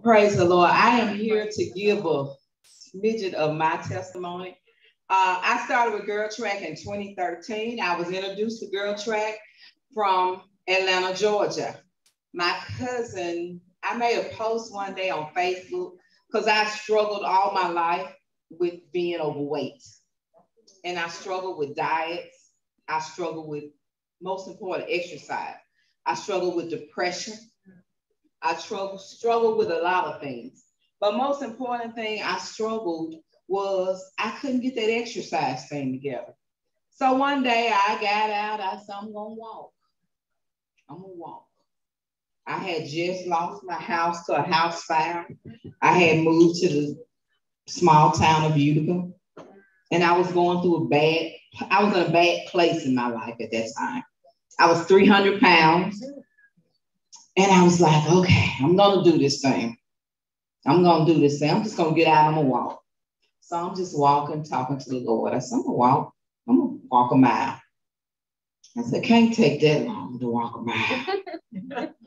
Praise the Lord. I am here to give a smidget of my testimony. I started with girl track in 2013. I was introduced to girl track from Atlanta, Georgia. My cousin, I made a post one day on Facebook because I struggled all my life with being overweight. And I struggled with diets. I struggled with, most important, exercise. I struggled with depression. I struggled with a lot of things. But most important thing I struggled was I couldn't get that exercise thing together. So one day I got out, I said, I'm gonna walk. I'm gonna walk. I had just lost my house to a house fire. I had moved to the small town of Utica. And I was going through I was in a bad place in my life at that time. I was 300 pounds. And I was like, okay, I'm going to do this thing. I'm going to do this thing. I'm just going to get out. I'm going to walk. So I'm just walking, talking to the Lord. I said, I'm going to walk. I'm going to walk a mile. I said, can't take that long to walk a mile.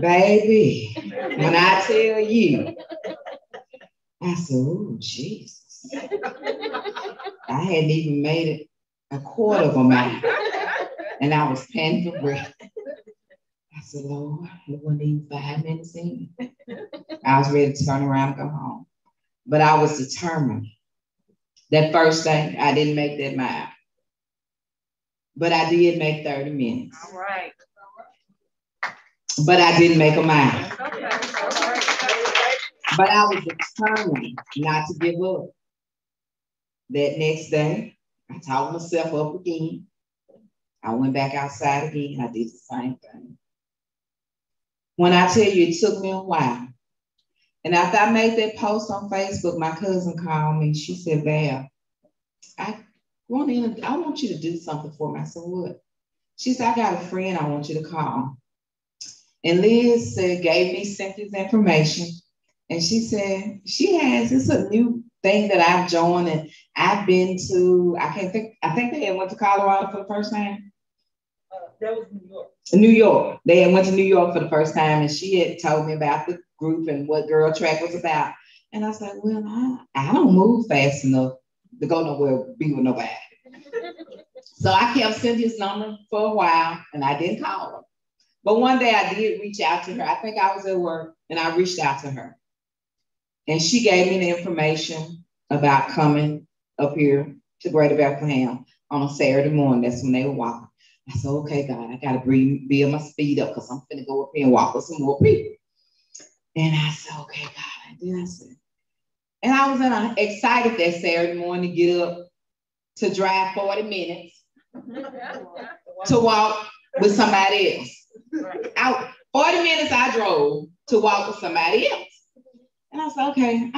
Baby, when I tell you, I said, oh, Jesus. I hadn't even made it a quarter of a mile. And I was panting for breath. I said, Lord, it wasn't even 5 minutes in. I was ready to turn around and go home. But I was determined. That first day, I didn't make that mile. But I did make 30 minutes. All right. But I didn't make a mile. But I was determined not to give up. That next day, I talked myself up again. I went back outside again. I did the same thing. When I tell you, it took me a while. And after I made that post on Facebook, my cousin called me. She said, Val, I want you to do something for me. I said, what? She said, I got a friend I want you to call. And Liz gave me Cynthia's information. And she said, it's a new thing that I've joined and I've been to, I think they had went to Colorado for the first time. That was New York. New York. They had went to New York for the first time and she had told me about the group and what Girl Track was about. And I was like, well, I don't move fast enough to go nowhere, be with nobody. So I kept Cynthia's number for a while and I didn't call her. But one day I did reach out to her. I think I was at work and I reached out to her. And she gave me the information about coming up here to Greater Bethlehem on a Saturday morning. That's when they were walking. I said, okay, God, I got to build my speed up because I'm going to go up here and walk with some more people. And I said, okay, God. And then I said, and I was excited that Saturday morning to get up to drive 40 minutes to walk with somebody else. 40 minutes I drove to walk with somebody else. And I said, okay,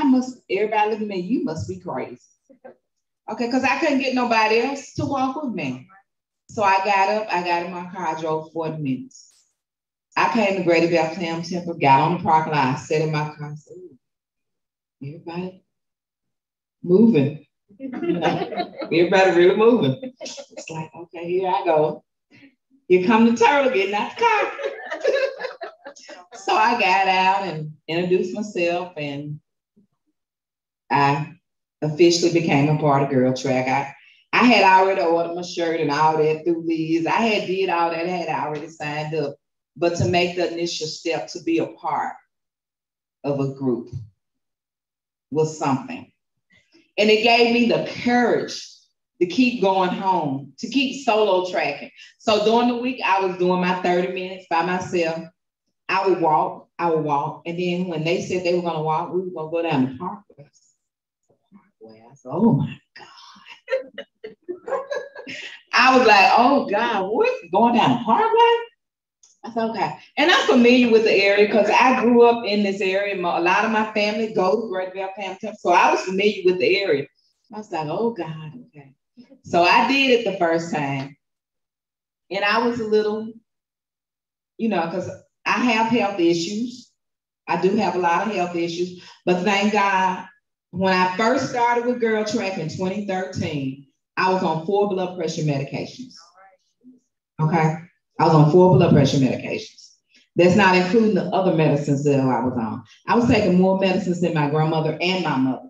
everybody look at me, you must be crazy. Okay, because I couldn't get nobody else to walk with me. So I got up, I got in my car, I drove 40 minutes. I came to Greater Bethlehem Temple, got on the parking lot, sat in my car, and said, everybody moving. Everybody really moving. It's like, okay, here I go. Here come the turtle getting out the car. So I got out and introduced myself and I officially became a part of Girl Track. I had already ordered my shirt and all that through Liz. I had did all that, I had already signed up. But to make the initial step to be a part of a group was something. And it gave me the courage to keep going home, to keep solo tracking. So during the week, I was doing my 30 minutes by myself. I would walk. And then when they said they were going to walk, we were going to go down the parkway. I said, oh my God. I was like, oh God, what's going down the parkway? I said, okay. And I'm familiar with the area because I grew up in this area. A lot of my family go to Greater Bethlehem Temple. So I was familiar with the area. I was like, oh God, okay. So I did it the first time. And I was a little, because I have health issues. I do have a lot of health issues. But thank God, when I first started with Girl Track in 2013, I was on 4 blood pressure medications. Okay? I was on 4 blood pressure medications. That's not including the other medicines that I was on. I was taking more medicines than my grandmother and my mother.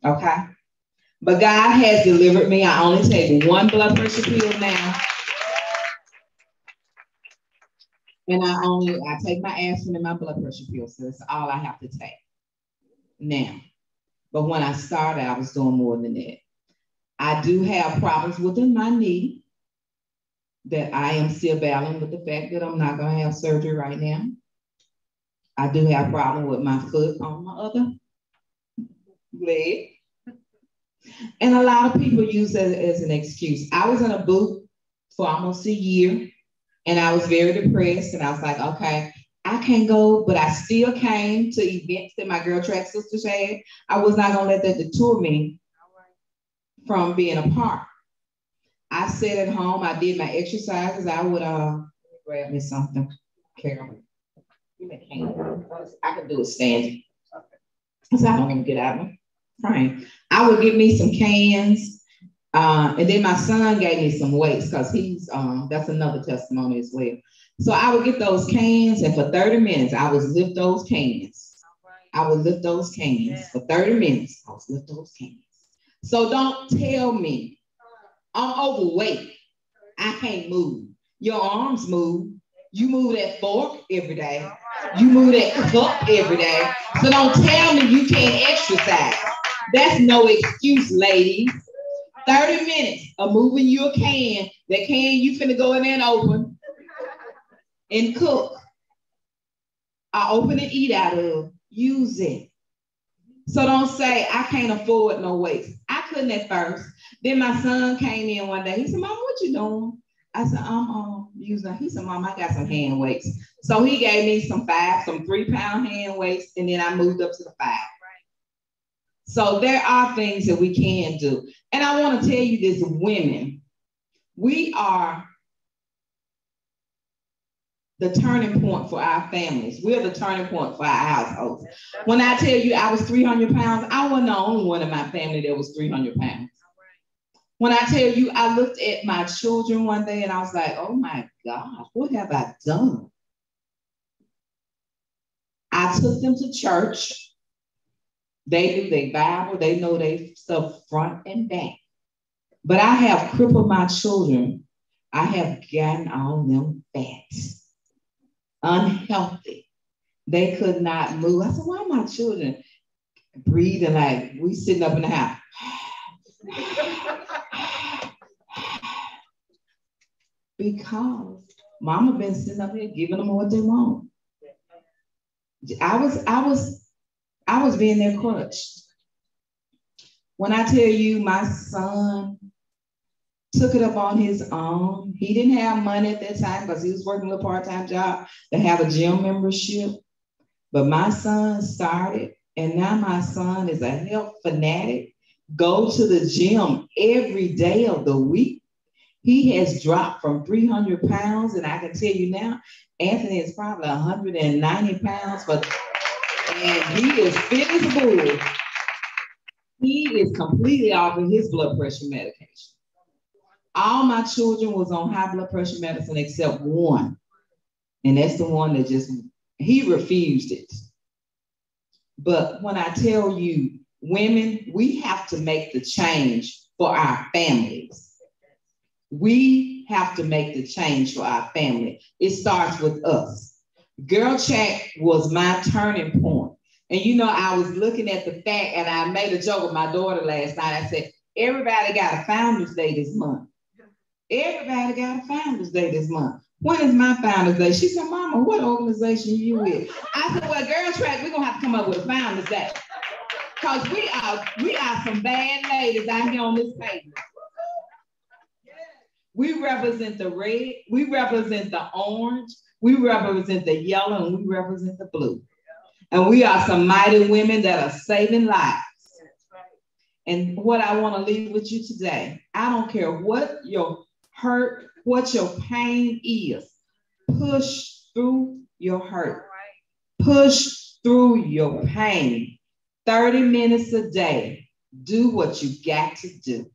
Okay. But God has delivered me. I only take one blood pressure pill now. And I take my aspirin and my blood pressure pill. So that's all I have to take now. But when I started, I was doing more than that. I do have problems within my knee that I am still battling with the fact that I'm not going to have surgery right now. I do have problems with my foot on my other leg. And a lot of people use that as an excuse. I was in a boot for almost a year and I was very depressed. And I was like, okay, I can't go, but I still came to events that my girl track sisters had. I was not going to let that deter me from being a part. I sat at home. I did my exercises. I would grab me something. Carol, give me a can. I can do it standing. So I don't want to get out of my frame. I would get me some cans. And then my son gave me some weights because he's, that's another testimony as well. So I would get those cans and for 30 minutes, I would lift those cans. I would lift those cans for 30 minutes. I would lift those cans. So don't tell me I'm overweight. I can't move. Your arms move. You move that fork every day. You move that cup every day. So don't tell me you can't exercise. That's no excuse, ladies. 30 minutes of moving you a can. That can you finna go in there and open and cook. I open and eat out of. Use it. So don't say, I can't afford no weights. I couldn't at first. Then my son came in one day. He said, Mom, what you doing? I said, I'm using. He said, Mom, I got some hand weights. So he gave me some 3-pound hand weights, and then I moved up to the 5. So there are things that we can do. And I want to tell you this, women, we are the turning point for our families. We're the turning point for our households. When I tell you I was 300 pounds, I wasn't the only one in my family that was 300 pounds. When I tell you I looked at my children one day and I was like, oh my God, what have I done? I took them to church. They do their Bible. They know their stuff front and back. But I have crippled my children. I have gotten on them fat. Unhealthy. They could not move. I said, why are my children breathing like we sitting up in the house? Because mama been sitting up here giving them what they want. I was being their crutch. When I tell you my son took it up on his own. He didn't have money at that time because he was working a part-time job to have a gym membership. But my son started, and now my son is a health fanatic. Go to the gym every day of the week. He has dropped from 300 pounds, and I can tell you now, Anthony is probably 190 pounds, and he is fit as a bull. He is completely off of his blood pressure medication. All my children was on high blood pressure medicine except one. And that's the one that he refused it. But when I tell you, women, we have to make the change for our families. We have to make the change for our family. It starts with us. Girl Chat was my turning point. And you know, I was looking at the fact, and I made a joke with my daughter last night. I said, everybody got a Founders Day this month. Everybody got a Founders Day this month. When is my Founders Day? She said, Mama, what organization you with? I said, well, Girl Track, we're going to have to come up with a Founders Day. Because we are some bad ladies out here on this pavement. We represent the red, we represent the orange, we represent the yellow, and we represent the blue. And we are some mighty women that are saving lives. And what I want to leave with you today, I don't care what your hurt, what your pain is, push through your hurt. Push through your pain. 30 minutes a day. Do what you got to do.